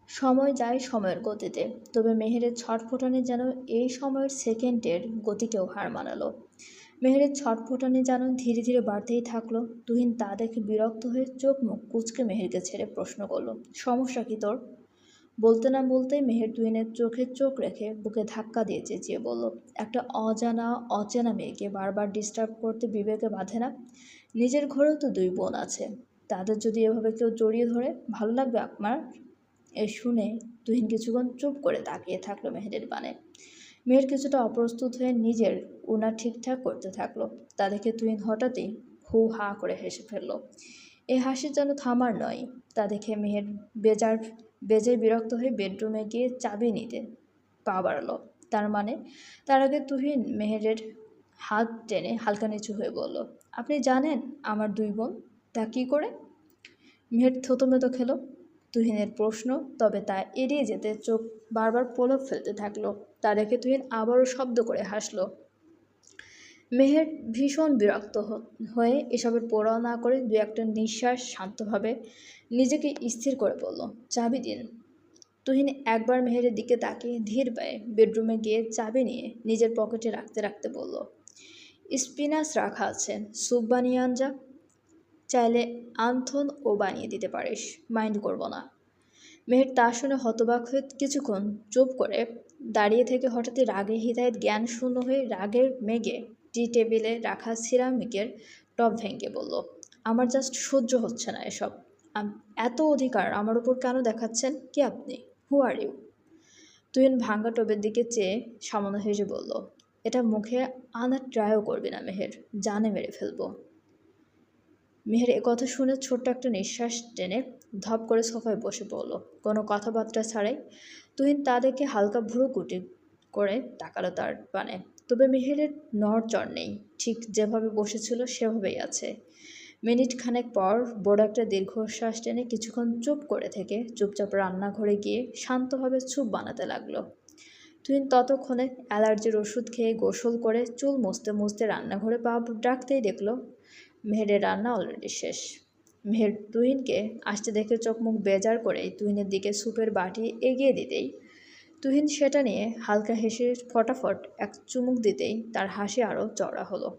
সময় যায় সময়ের গতিতে, তবে মেহেরের ছটফটানি যেন এই সময়ের সেকেন্ডের গতিকেও হার মানালো। মেহেরের ছটফটানি যেন ধীরে ধীরে বাড়তেই থাকলো। তুহিন তা দেখে বিরক্ত হয়ে চোখ মুখ কুঁচকে মেহেরকে ছেড়ে প্রশ্ন করলো, সমস্যা কি তোর? বলতে না বলতেই মেহের তুহিনের চোখে চোখ রেখে বুকে ধাক্কা দিয়ে চেঁচিয়ে বলল, একটা অচেনা মেয়েকে বারবার ডিস্টার্ব করতে বিবেকে বাঁধে না? নিজের ঘরেও তো দুই বোন আছে, তাদের যদি এভাবে কেউ জড়িয়ে ধরে ভালো লাগবে আপনার? এ শুনে তুহিন কিছুক্ষণ চুপ করে তাকিয়ে থাকলো মেহেরের পানে। মেহের কিছুটা অপ্রস্তুত হয়ে নিজের উনা ঠিকঠাক করতে থাকলো। তা দেখে তুহিন হঠাৎই হু হা করে হেসে ফেলল। এই হাসি যেন থামার নয়। তা দেখে মেহের বেজার বেজায় বিরক্ত হয়ে বেডরুমে গিয়ে চাবি নিতে পা বাড়ালো। তার মানে তার আগে তুহিন মেহেরের হাত টেনে হালকা নিচু হয়ে বলল, আপনি জানেন আমার দুই বোন? তা কী করে? মেহের থতমত খেল তুহিনের প্রশ্ন, তবে তা এড়িয়ে যেতে চোখ বারবার পলক ফেলতে থাকলো। তা দেখে তুহিন আবারও শব্দ করে হাসলো। মেহের ভীষণ বিরক্ত হয়ে এসবের পোড়াও না করে দু একটা নিঃশ্বাস শান্তভাবে নিজেকে স্থির করে বলল, চাবি দিন। তুহিন একবার মেহেরের দিকে তাকিয়ে ধীর পায়ে বেডরুমে গিয়ে চাবি নিয়ে নিজের পকেটে রাখতে রাখতে বলল, স্পিনাচ রাখা আছে, স্যুপ বানিয়ে আন যা। চাইলে আন্থন ও বানিয়ে দিতে পারিস, মাইন্ড করব না। মেহের তা শুনে হতবাক হয়ে কিছুক্ষণ চুপ করে দাঁড়িয়ে থেকে হঠাৎই রাগে হিদায়ত জ্ঞান শূন্য হয়ে রাগের মেঘে টি টেবিলে রাখা সিরামিকের টপ ভেঙে বলল, আমার জাস্ট সহ্য হচ্ছে না এসব। এত অধিকার আমার উপর কেন দেখাচ্ছেন? কি আপনি? হু আর ইউ? তুহিন ভাঙ্গা টবের দিকে চেয়ে সামান্য হেসে বলল, এটা মুখে আনার ট্রাইও করবি না মেহের, জানে মেরে ফেলবো। মেহের কথা শুনে ছোট্ট একটা নিঃশ্বাস টেনে ধপ করে সোফায় বসে পড়ল, কোনো কথাবার্তা ছাড়াই। তুহিন তা দেখে হালকা ভ্রু কুটি করে তাকালো তার পানে। তবে মেহেরের নড়চড় নেই, ঠিক যেভাবে বসেছিল সেভাবেই আছে। মিনিট খানেক পর বড় একটা দীর্ঘশ্বাস টেনে কিছুক্ষণ চুপ করে থেকে চুপচাপ রান্নাঘরে গিয়ে শান্তভাবে স্যুপ বানাতে লাগলো। তুহিন ততক্ষণে অ্যালার্জির ওষুধ খেয়ে গোসল করে চুল মুছতে মুছতে রান্নাঘরে পা ডাকতেই দেখলো মেহেরের রান্না অলরেডি শেষ। মেহের তুহিনকে আসতে দেখে চোখ মুখ বেজার করেই তুহিনের দিকে স্যুপের বাটি এগিয়ে দিতেই তুহিন সেটা নিয়ে হালকা হেসে ফটাফট এক চুমুক দিতেই তার হাসি আরও চড়া হলো।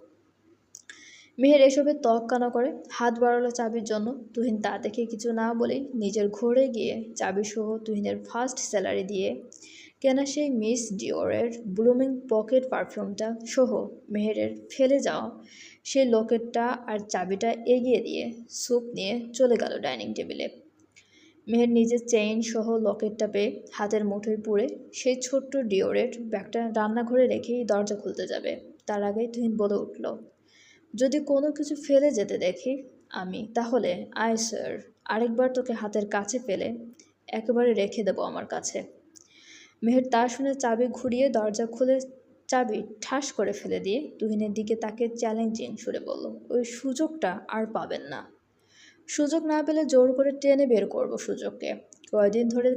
মেহের এসবে তোয়াক্কা না করে হাত বাড়ালো চাবির জন্য। তুহিন তা দেখে কিছু না বলেই নিজের ঘরে গিয়ে চাবিসহ তুহিনের ফার্স্ট স্যালারি দিয়ে কেনা সেই মিস ডিওরের ব্লুমিং পকেট পারফিউমটা সহ মেহেরের ফেলে যাওয়া সেই লকেটটা আর চাবিটা এগিয়ে দিয়ে স্যুপ নিয়ে চলে গেল ডাইনিং টেবিলে। মেহের নিজের চেইন সহ লকেটটা পেয়ে হাতের মুঠোয় পুরে সেই ছোট্ট ডিওরের ব্যাগটা রান্নাঘরে রেখেই দরজা খুলতে যাবে। তার আগেই তুহিন বলে উঠল, যদি কোনো কিছু ফেলে যেতে দেখি আমি, তাহলে আয় স্যার, আরেকবার তোকে হাতের কাছে ফেলে একেবারে রেখে দেবো আমার কাছে। মেহের তা শুনে চাবি ঘুরিয়ে দরজা খুলে চাবি ঠাস করে ফেলে দিয়ে তুহিনের দিকে তাকে চ্যালেঞ্জিং সুরে বলল, ওই সুযোগটা আর পাবেন না। সুযোগ না পেলে জোর করে টেনে বের করবো সুযোগকে। কয়দিন ধরে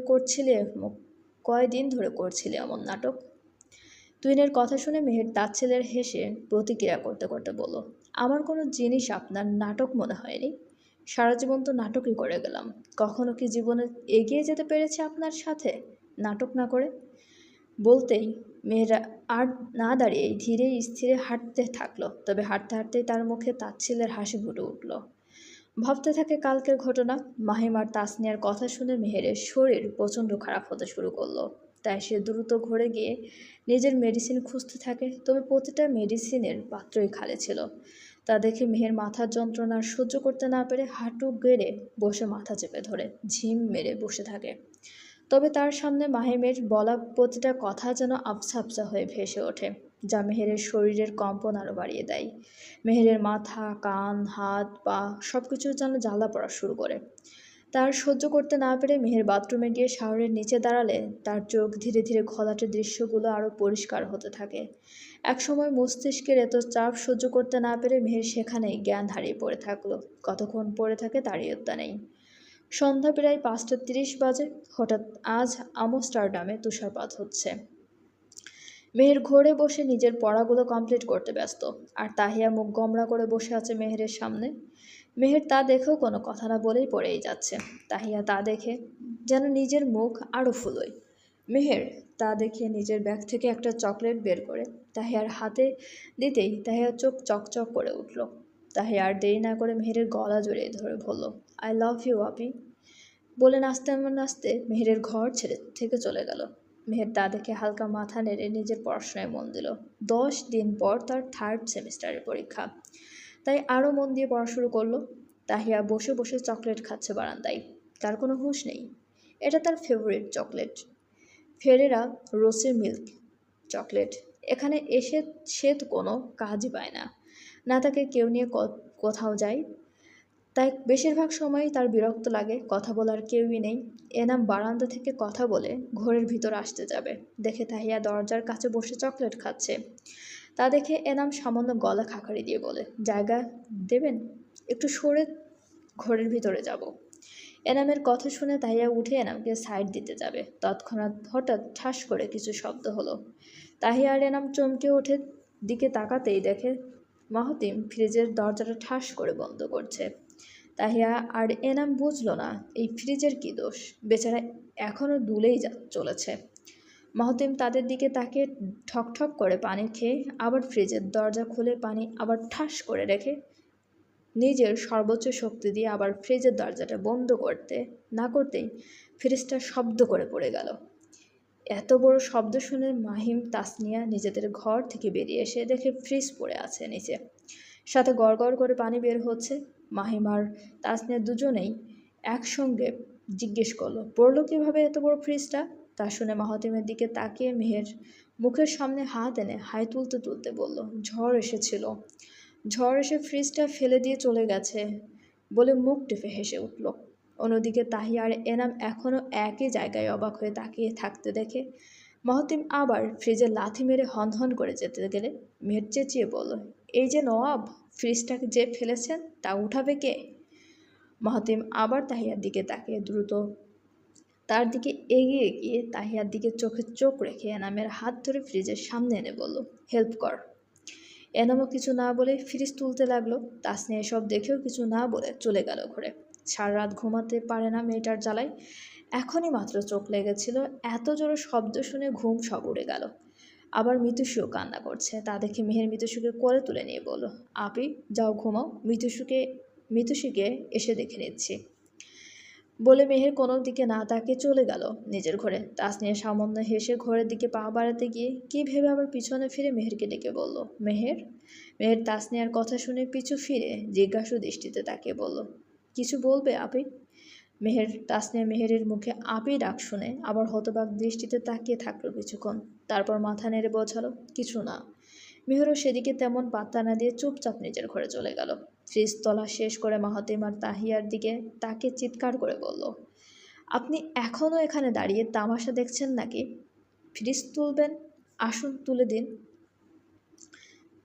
করছিলে এমন নাটক? তুহিনের কথা শুনে মেহের তাচ্ছিল্যের হেসে প্রতিক্রিয়া করতে করতে বলল, আমার কোনো জিনিস আপনার নাটক মনে হয়নি। সারা জীবন তো নাটকই করে গেলাম, কখনো কি জীবনে এগিয়ে যেতে পেরেছে আপনার সাথে নাটক না করে? বলতেই মেয়েরা আর না দাঁড়িয়ে ধীরে স্থিরে হাঁটতে থাকলো। তবে হাঁটতে হাঁটতেই তার মুখে তাচ্ছিল্যের হাসি ফুটে উঠল। ভাবতে থাকে কালকের ঘটনা। মাহিমার তাসনিয়ার কথা শুনে মেহেরের শরীর প্রচণ্ড খারাপ হতে শুরু করলো। তাই সে দ্রুত ঘরে গিয়ে নিজের মেডিসিন খুঁজতে থাকে। তবে প্রতিটা মেডিসিনের পাত্রই খালি ছিল। তা দেখে মেহের মাথার যন্ত্রণা সহ্য করতে না পেরে হাঁটু গেড়ে বসে মাথা চেপে ধরে ঝিম মেরে বসে থাকে। তবে তার সামনে মাহিমের বলা প্রতিটা কথা যেন আবছা আবছা হয়ে ভেসে ওঠে, যা মেহেরের শরীরের কম্পন আরও বাড়িয়ে দেয়। মেহেরের মাথা, কান, হাত, পা সব কিছু যেন জ্বালা পড়া শুরু করে। তার সহ্য করতে না পেরে মেহের বাথরুমে গিয়ে শাওয়ারের নিচে দাঁড়ালে তার চোখ ধীরে ধীরে ঘোলাটে দৃশ্যগুলো আরও পরিষ্কার হতে থাকে। একসময় মস্তিষ্কের এত চাপ সহ্য করতে না পেরে মেহের সেখানেই জ্ঞান হারিয়ে পড়ে থাকলো। কতক্ষণ পড়ে থাকে তার ইয়ত্তা নেই। সন্ধ্যা প্রায় 5:30 বাজে। হঠাৎ আজ আমস্টারডামে তুষারপাত হচ্ছে। মেহের ঘরে বসে নিজের পড়াগুলো কমপ্লিট করতে ব্যস্ত, আর তাহিয়া মুখ গোমড়া করে বসে আছে মেহেরের সামনে। মেহের তা দেখেও কোনো কথা না বলেই পড়েই যাচ্ছে। তাহিয়া তা দেখে যেন নিজের মুখ আরও ফুলোয়। মেহের তা দেখে নিজের ব্যাগ থেকে একটা চকলেট বের করে তাহিয়ার হাতে দিতেই তাহিয়ার চোখ চকচক করে উঠল। তাহিয়া আর দেরি না করে মেহেরের গলা জড়িয়ে ধরে বলল, আই লাভ ইউ আপি। বলে নাচতে নাচতে মেহেরের ঘর ছেড়ে থেকে চলে গেল। মেহের তা দেখে হালকা মাথা নেড়ে নিজের পড়াশোনায় মন দিল। 10 দিন পর তার 3rd সেমিস্টারের পরীক্ষা, তাই আরও মন দিয়ে পড়া শুরু করলো। তাহিয়া বসে বসে চকলেট খাচ্ছে বারান্দায়। তার কোনো হুঁশ নেই। এটা তার ফেভারিট চকলেট, ফেরেরা রোসের মিল্ক চকলেট। এখানে এসে সে তো কোনো কাজই পায় না, না তাকে কেউ নিয়ে কোথাও যায়, তাই বেশিরভাগ সময়ই তার বিরক্ত লাগে। কথা বলার কেউই নেই। এনাম বারান্দা থেকে কথা বলে ঘরের ভিতর আসতে যাবে দেখে তাহিয়া দরজার কাছে বসে চকলেট খাচ্ছে। তা দেখে এনাম সামান্য গলা খাকারি দিয়ে বলে, জায়গা দেবেন, একটু সরে ঘরের ভিতরে যাব। এনামের কথা শুনে তাহিয়া উঠে এনামকে সাইড দিতে যাবে, তৎক্ষণাৎ হঠাৎ ঠাস করে কিছু শব্দ হলো। তাহিয়া আর এনাম চমকে ওঠে, দিকে তাকাতেই দেখে মাহতিম ফ্রিজের দরজাটা ঠাস করে বন্ধ করছে। তাহিয়া আর এনাম বুঝল না এই ফ্রিজের কী দোষ, বেচারা এখনও দুলেই চলেছে। মাহতিম তাদের দিকে তাকিয়ে ঠকঠক করে পানি খেয়ে আবার ফ্রিজের দরজা খুলে পানি আবার ঠাস করে রেখে নিজের সর্বোচ্চ শক্তি দিয়ে আবার ফ্রিজের দরজাটা বন্ধ করতে না করতেই ফ্রিজটা শব্দ করে পড়ে গেল। এত বড় শব্দ শুনে মাহিম তাসনিয়া নিজেদের ঘর থেকে বেরিয়ে এসে দেখে ফ্রিজ পড়ে আছে নিচে, সাথে গড়গড় করে পানি বের হচ্ছে। মাহিম আর তাসনিয়া দুজনেই একসঙ্গে জিজ্ঞেস করলো, পড়লো কীভাবে এত বড় ফ্রিজটা? তা শুনে মাহতিমের দিকে তাকিয়ে মেহের মুখের সামনে হাত এনে হাই তুলতে তুলতে বলল, ঝড় এসেছিল, ঝড় এসে ফ্রিজটা ফেলে দিয়ে চলে গেছে বলে মুখ টিপে হেসে উঠল। অন্যদিকে তাহিয়া আর এনাম এখনও একই জায়গায় অবাক হয়ে তাকিয়ে থাকতে দেখে মাহতিম আবার ফ্রিজে লাথি মেরে হন করে যেতে গেলে মেহের চেঁচিয়ে বলল, এই যে নওয়াব, ফ্রিজটাকে যে ফেলেছেন তা উঠাবে কে? মাহতিম আবার তাহিয়ার দিকে তাকিয়ে দ্রুত তার দিকে এগিয়ে গিয়ে তাহিয়ার দিকে চোখে চোখ রেখে এনামের হাত ধরে ফ্রিজের সামনে এনে বলল, হেল্প কর। এনামও কিছু না বলে ফ্রিজ তুলতে লাগলো। তাসনিয়া এসব দেখেও কিছু না বলে চলে গেল ঘরে। সারা রাত ঘুমাতে পারে না মেয়েটার জ্বালায়। এখনই মাত্র চোখ লেগেছিল, এত জোরে শব্দ শুনে ঘুম সব উড়ে গেল। আবার মিতুষিও কান্না করছে, তা দেখে মেহের মিতুষিকে কোলে তুলে নিয়ে বলল, আপি যাও ঘুমাও, মিতুষিকে এসে দেখে নিচ্ছি। বলে মেহের কোনো দিকে না তাকিয়ে চলে গেল নিজের ঘরে। তাসনিয়া সামান্য হেসে ঘরের দিকে পা বাড়াতে গিয়ে কী ভেবে আবার পিছনে ফিরে মেহেরকে ডেকে বলল, মেহের। মেহের তাসনিয়ার কথা শুনে পিছু ফিরে জিজ্ঞাসু দৃষ্টিতে তাকিয়ে বলল, কিছু বলবে আপি? মেহেরের মুখে আপি ডাক শুনে আবার হতবাক দৃষ্টিতে তাকিয়ে থাকলো কিছুক্ষণ, তারপর মাথা নেড়ে বোঝালো, কিছু না। মেহেরও সেদিকে তেমন পাত্তা না দিয়ে চুপচাপ নিজের ঘরে চলে গেল। ফ্রিজ তোলা শেষ করে মাহতিম আর তাহিয়ার দিকে তাকে চিৎকার করে বলল, আপনি এখনও এখানে দাঁড়িয়ে তামাশা দেখছেন নাকি? ফ্রিজ তুলবেন, আসুন তুলে দিন।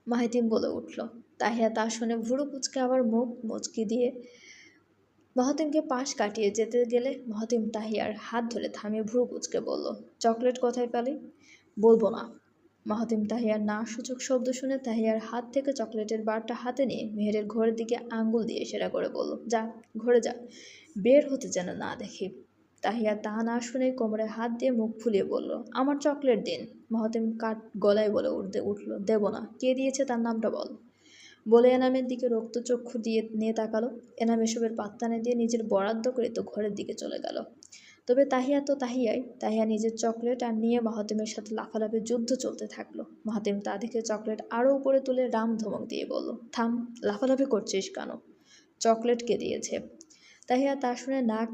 মাহিতিম বলে উঠল। তাহিয়া তা শুনে ভুরু কুচকে আবার মুখ মুচকি দিয়ে মাহতিমকে পাশ কাটিয়ে যেতে গেলে মাহতিম তাহিয়ার হাত ধরে থামিয়ে ভুরু কুচকে বলল, চকলেট কোথায় পেলি? বলবো না। মাহতিম তাহিয়ার না সূচক শব্দ শুনে তাহিয়ার হাত থেকে চকলেটের বারটা হাতে নিয়ে মেহেরের ঘরের দিকে আঙ্গুল দিয়ে ইশারা করে বলল, যা ঘরে যা, বের হতে যেন না দেখি। তাহিয়া তা না শুনে কোমরে হাত দিয়ে মুখ ফুলিয়ে বলল, আমার চকলেট দিন। মাহতিম কাঠ গলায় বলে উঠল, দেব না। কে দিয়েছে তার নামটা বল। বলে এনামের দিকে রক্তচক্ষু দিয়ে নিয়ে তাকালো। এনাম এসবের পাত্তা না দিয়ে নিজের বরাদ্দকৃত ঘরের দিকে চলে গেল। তবে তাহিয়া তো তাহিয়াই। তাহিয়া নিজের চকলেট আর নিয়ে মাহতিমের সাথে লাফালাফি যুদ্ধ চলতে থাকলো। মাহতিম তা দেখে চকলেট আরও উপরে তুলে রাম ধমক দিয়ে বলল, থাম, লাফালাফি করছিস কেন? চকলেট কে দিয়েছে? তাহিয়া তা শুনে নাক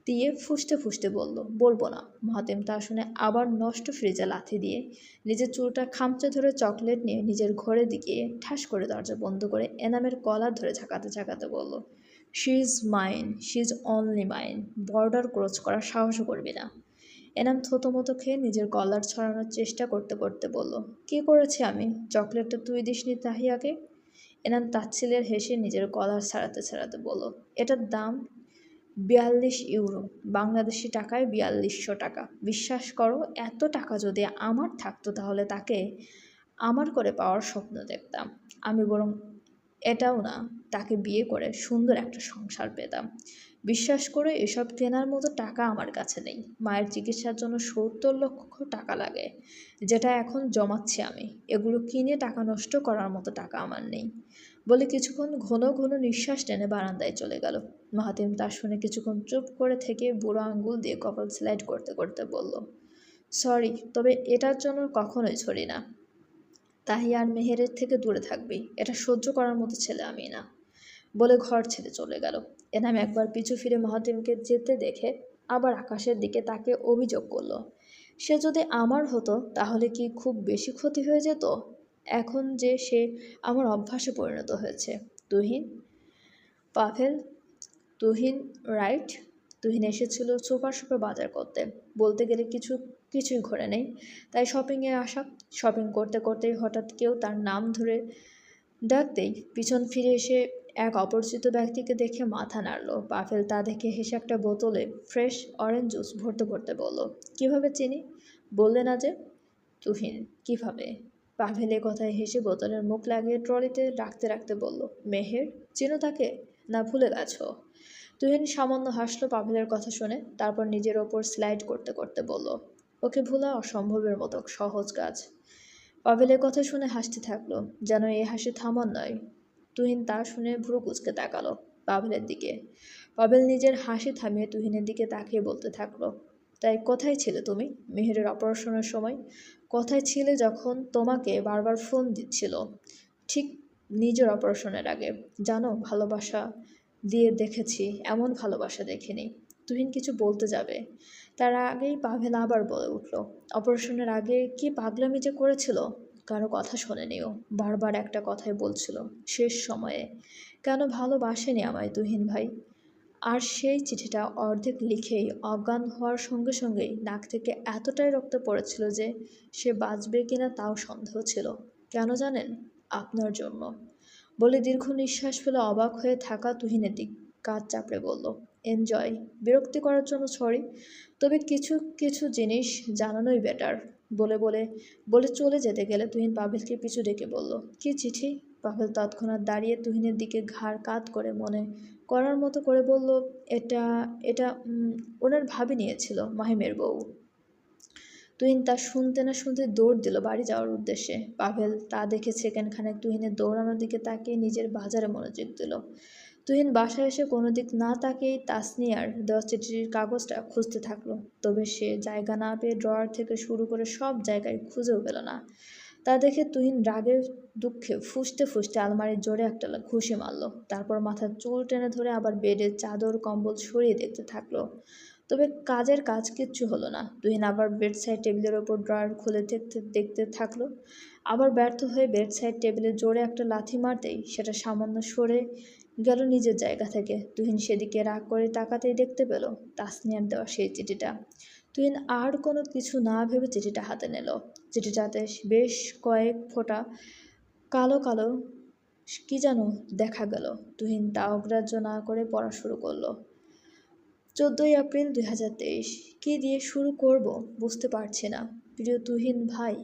দিয়ে ফুসতে ফুসতে বলল, বলবো না। মাহতিম তা শুনে আবার নষ্ট ফ্রিজে লাথি দিয়ে নিজের চুলটা খামচে ধরে চকলেট নিয়ে নিজের ঘরে দিকে ঠাস করে দরজা বন্ধ করে এনামের কলার ধরে ঝাঁকাতে ঝাঁকাতে বলল, she is mine, she is only mine, border cross করার সাহসও করবি না। এনাম থতমতো খেয়ে নিজের কলার ছড়ানোর চেষ্টা করতে করতে বলল, কী করেছি আমি? চকলেটটা তুই দিসনি তাহিয়াকে? এনাম তাচ্ছিলের হেসে নিজের কলার ছাড়াতে ছাড়াতে বলল, এটার দাম 42 ইউরো, বাংলাদেশি টাকায় 4200 টাকা। বিশ্বাস করো, এত টাকা যদি আমার থাকতো তাহলে তাকে আমার করে পাওয়ার স্বপ্ন দেখতাম। আমি বরং এটাও না, তাকে বিয়ে করে সুন্দর একটা সংসার পেতাম। বিশ্বাস করে এসব কেনার মতো টাকা আমার কাছে নেই। মায়ের চিকিৎসার জন্য 70 লক্ষ টাকা লাগে, যেটা এখন জমাচ্ছি আমি। এগুলো কিনে টাকা নষ্ট করার মতো টাকা আমার নেই। বলে কিছুক্ষণ ঘন ঘন নিঃশ্বাস টেনে বারান্দায় চলে গেল। মাহাতিম তা শুনে কিছুক্ষণ চুপ করে থেকে বুড়ো আঙ্গুল দিয়ে কপাল স্লাইড করতে করতে বলল, সরি, তবে এটার জন্য কখনোই ছড়ি না। তাহিয়া আর মেহেরের থেকে দূরে থাকবি, এটা সহ্য করার মতো ছেলে আমি না। বলে ঘর ছেড়ে চলে গেল। এনাম একবার পিছু ফিরে মাহাতিমকে যেতে দেখে আবার আকাশের দিকে তাকে অভিযোগ করলো, সে যদি আমার হতো তাহলে কি খুব বেশি ক্ষতি হয়ে যেত? এখন যে সে আমার অভ্যাসে পরিণত হয়েছে। তুহিন, পাভেল, তুহিন, রাইট? তুহিন এসেছিল সুপার শপে বাজার করতে। বলতে গেলে কিছুই ঘরে নেই, তাই শপিংয়ে আসা। শপিং করতে করতেই হঠাৎ কেউ তার নাম ধরে ডাকতেই পিছন ফিরে এসে এক অপরিচিত ব্যক্তিকে দেখে মাথা নাড়ল। পাভেল তা দেখে হেসে একটা বোতলে ফ্রেশ অরেঞ্জ জুস ভরতে ভরতে বলল, কিভাবে চিনি? বললে না যে? তুহিন, কিভাবে? পাভেল এ কথায় হেসে বোতলের মুখ লাগিয়ে ট্রলিতে রাখতে রাখতে বলল, মেহের, চিনো তাকে? না ভুলে গেছো? তুহিন সামান্য হাসলো পাভেলের কথা শুনে, তারপর নিজের ওপর স্লাইড করতে করতে বলল, ওকে ভোলা অসম্ভবের মতো সহজ কাজ। পাভেলের কথা শুনে হাসতে থাকলো, যেন এই হাসি থামার নয়। তুহিন তা শুনে ভ্রু কুঁচকে তাকালো পাভেলের দিকে। পাভেল নিজের হাসি থামিয়ে তুহিনের দিকে তাকিয়ে বলতে থাকলো, তাই কোথায় ছিলে তুমি মেহেরের অপারেশনের সময়? কোথায় ছিলে যখন তোমাকে বারবার ফোন দিচ্ছিল? ঠিক নিজের অপারেশনের আগে। জানো, ভালোবাসা দিয়ে দেখেছি, এমন ভালোবাসা দেখিনি। তুহিন কিছু বলতে যাবে, তার আগেই পাভেল আবার বলে উঠল, অপারেশনের আগে কি পাগলামি যে করেছিল! কারো কথা শোনেনিও, বারবার একটা কথাই বলছিল, শেষ সময়ে। কেন ভালোবাসেনি আমায় তুহিন ভাই? আর সেই চিঠিটা অর্ধেক লিখেই অজ্ঞান হওয়ার সঙ্গে সঙ্গেই নাক থেকে এতটাই রক্ত পড়েছিল যে সে বাঁচবে কিনা তাও সন্দেহ ছিল। কেন জানেন? আপনার জন্য। বলে দীর্ঘ নিঃশ্বাস ফেলে অবাক হয়ে থাকা তুহিনের দিক কাঁধ চাপড়ে বলল, এনজয়। বিরক্তি করার জন্য সরি, তবে কিছু কিছু জিনিস জানানোই বেটার। বলে বলে বলে চলে যেতে গেলে তুহিন পাভেলকে পিছু ডেকে বলল, কি চিঠি? পাভেল তৎক্ষণাৎ দাঁড়িয়ে তুহিনের দিকে ঘাড় কাত করে মনে করার মতো করে বলল, এটা এটা ওনার ভাবি নিয়েছিল, মাহিমের বউ। তুহিন তা শুনতে না শুনতে দৌড় দিল বাড়ি যাওয়ার উদ্দেশ্যে। পাভেল তা দেখে সেকেন্ডখানেক তুহিনের দৌড়ানোর দিকে তাকিয়ে নিজের বাজারে মনোযোগ দিল। তুহিন বাসায় এসে কোনো দিক না তাকিয়েই তাসনিয়ার দেওয়া চিঠির কাগজটা খুঁজতে থাকলো। তবে সে জায়গা না পেয়ে ড্রয়ার থেকে শুরু করে সব জায়গায় খুঁজেও পেল না। তা দেখে তুহিন রাগের দুঃখে ফুঁসতে ফুঁসতে আলমারির জোরে একটা ঘুষি মারল। তারপর মাথার চুল টেনে ধরে আবার বেডের চাদর কম্বল সরিয়ে দেখতে থাকলো। তবে কাজের কাজ কিচ্ছু হলো না। তুহিন আবার বেডসাইড টেবিলের ওপর ড্রয়ার খুলে দেখতে দেখতে থাকলো। আবার ব্যর্থ হয়ে বেডসাইড টেবিলে জোরে একটা লাথি মারতেই সেটা সামান্য সরে গেল নিজের জায়গা থেকে। তুহিন সেদিকে রাগ করে তাকাতেই দেখতে পেল তাসনিয়ার দেওয়া সেই চিঠিটা। তুহিন আর কোনো কিছু না ভেবে চিঠিটা হাতে নিল। চিঠিটাতে বেশ কয়েক ফোঁটা কালো কালো কি যেন দেখা গেল। তুহিন তা অগ্রাহ্য না করে পড়া শুরু করলো। 14 এপ্রিল 2023। কী দিয়ে শুরু করব বুঝতে পারছি না। প্রিয় তুহিন ভাই,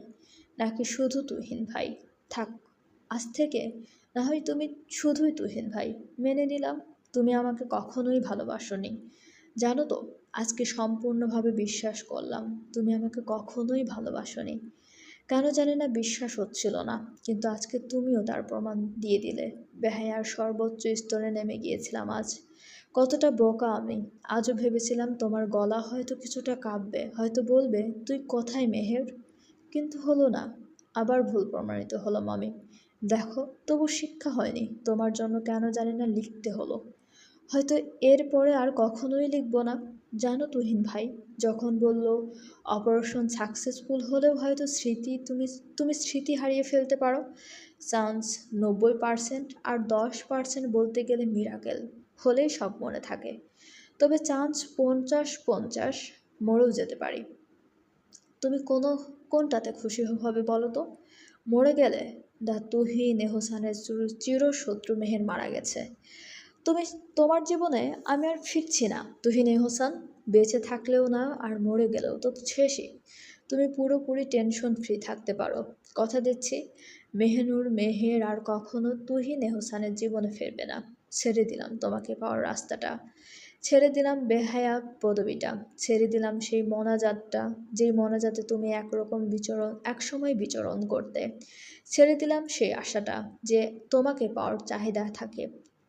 নাকি শুধু তুহিন ভাই? থাক, আজ থেকে না হয় তুমি শুধুই তুহিন ভাই। মেনে নিলাম তুমি আমাকে কখনোই ভালোবাসোনি। জানো তো, আজকে সম্পূর্ণভাবে বিশ্বাস করলাম তুমি আমাকে কখনোই ভালোবাসোনি। কেন জানি না বিশ্বাস হচ্ছিল না, কিন্তু আজকে তুমিও তার প্রমাণ দিয়ে দিলে। বেহায়ার সর্বোচ্চ স্তরে নেমে গিয়েছিলাম আজ। কতটা বোকা আমি! আজও ভেবেছিলাম তোমার গলা হয়তো কিছুটা কাঁপবে, হয়তো বলবে, তুই কোথায় মেহের? কিন্তু হলো না। আবার ভুল প্রমাণিত হলাম আমি। দেখো, তবু শিক্ষা হয়নি। তোমার জন্য কেন জানি না লিখতে হলো। হয়তো এর পরে আর কখনোই লিখব না। জানো তুহিন ভাই, যখন বলল অপারেশন সাকসেসফুল হলেও হয়তো তুমি তুমি স্মৃতি হারিয়ে ফেলতে পারো, চান্স 90%, আর 10% বলতে গেলে মিরাকেল হলেই সব মনে থাকে। তবে চান্স 50-50, মরেও যেতে পারি। তুমি কোনটাতে খুশি হবে বলো তো? মরে গেলে? তুহিন এহসানের চিরশত্রু মেহের মারা গেছে। তোমার জীবনে আমি আর ফিরছি না তুহিন এহসান। বেঁচে থাকলেও না, আর মরে গেলেও তো শেষই। তুমি পুরোপুরি টেনশন ফ্রি থাকতে পারো। কথা দিচ্ছি, মেহের আর কখনো তুহিন এহসানের জীবনে ফিরবে না। ছেড়ে দিলাম তোমাকে পাওয়ার রাস্তাটা, ছেড়ে দিলাম বেহায়া পদবিটা, ছেড়ে দিলাম সেই মনাজাতটা, যেই মনাজাতে তুমি একসময় বিচরণ করতে, ছেড়ে দিলাম সেই আশাটা যে তোমাকে পাওয়ার চাহিদা থাকে।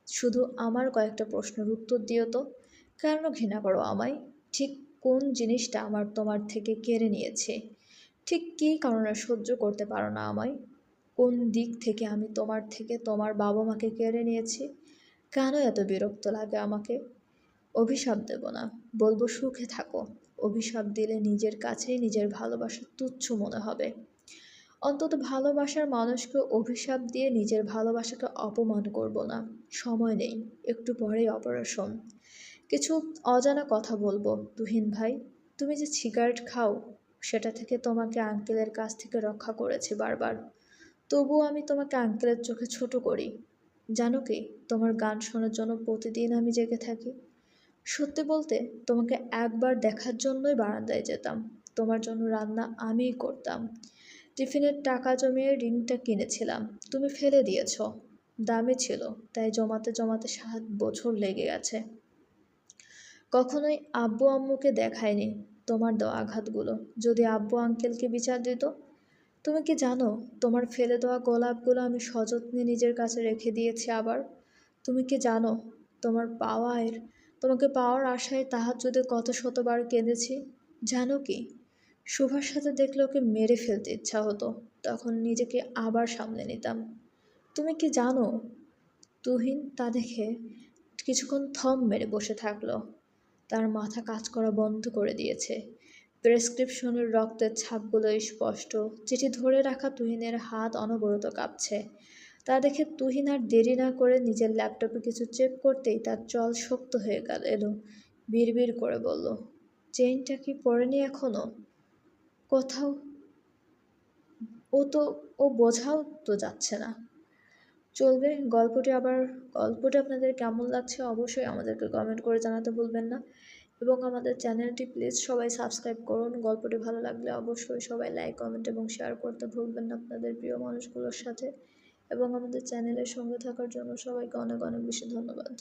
শুধু আমার কয়েকটা প্রশ্নের উত্তর দিও তো, কেন ঘৃণা করো আমায়? ঠিক কোন জিনিসটা আমার তোমার থেকে কেড়ে নিয়েছে? ঠিক কী কারণে সহ্য করতে পারো না আমায়? কোন দিক থেকে আমি তোমার থেকে তোমার বাবা মাকে কেড়ে নিয়েছি? কেন এত বিরক্ত লাগে আমাকে? অভিশাপ দেব না, বলবো সুখে থাকো। অভিশাপ দিলে নিজের কাছেই নিজের ভালোবাসা তুচ্ছ মনে হবে। অন্তত ভালোবাসার মানুষকে অভিশাপ দিয়ে নিজের ভালোবাসাকে অপমান করব না। সময় নেই, একটু পরেই অপারেশন। কিছু অজানা কথা বলবো তুহিন ভাই। তুমি যে সিগারেট খাও, সেটা থেকে তোমাকে আঙ্কেলের কাছ থেকে রক্ষা করেছি বারবার। তবুও আমি তোমাকে আঙ্কেলের চোখে ছোট করি। জানো কি, তোমার গান শোনার জন্য প্রতিদিন আমি জেগে থাকি। সত্যি বলতে, তোমাকে একবার দেখার জন্যই বারান্দায় যেতাম। তোমার জন্য রান্না আমিই করতাম। টিফিনের টাকা জমিয়ে রিংটা কিনেছিলাম, তুমি ফেলে দিয়েছ। দামি ছিল, তাই জমাতে জমাতে 7 বছর লেগে গেছে। কখনোই আব্বু আম্মুকে দেখায়নি তোমার দেওয়া আঘাতগুলো। যদি আব্বু আঙ্কেলকে বিচার দিত। তুমি কি জানো, তোমার ফেলে দেওয়া গোলাপগুলো আমি সযত্নে নিজের কাছে রেখে দিয়েছি আবার। তুমি কি জানো, তোমাকে পাওয়ার আশায় তাহাজ্জুদে কত শতবার কেঁদেছি। জানো কি, শুভার সাথে দেখলে ওকে মেরে ফেলতে ইচ্ছা হতো, তখন নিজেকে আবার সামলে নিতাম। তুমি কি জানো, তুহিন তা দেখে কিছুক্ষণ থম মেরে বসে থাকলো। তার মাথা কাজ করা বন্ধ করে দিয়েছে। প্রেসক্রিপশনের রক্তের ছাপগুলো স্পষ্ট। চিঠি ধরে রাখা তুহিনের হাত অনবরত কাঁপছে। তা দেখে তুহিন আর দেরি না করে নিজের ল্যাপটপে কিছু চেক করতেই তার চল শক্ত হয়ে এলো। বিড়বিড় করে বলল, চেইনটা কি পরেনি এখনো? কোথাও ও তো ও বোঝাও তো যাচ্ছে না। চলবে। গল্পটি আপনাদের কেমন লাগছে অবশ্যই আমাদেরকে কমেন্ট করে জানাতে ভুলবেন না, এবং আমাদের চ্যানেলটি প্লিজ সবাই সাবস্ক্রাইব করুন। গল্পটি ভালো লাগলে অবশ্যই সবাই লাইক, কমেন্ট এবং শেয়ার করতে ভুলবেন না আপনাদের প্রিয় মানুষগুলোর সাথে, এবং আমাদের চ্যানেলের সঙ্গে থাকার জন্য সবাইকে অনেক অনেক বেশি ধন্যবাদ।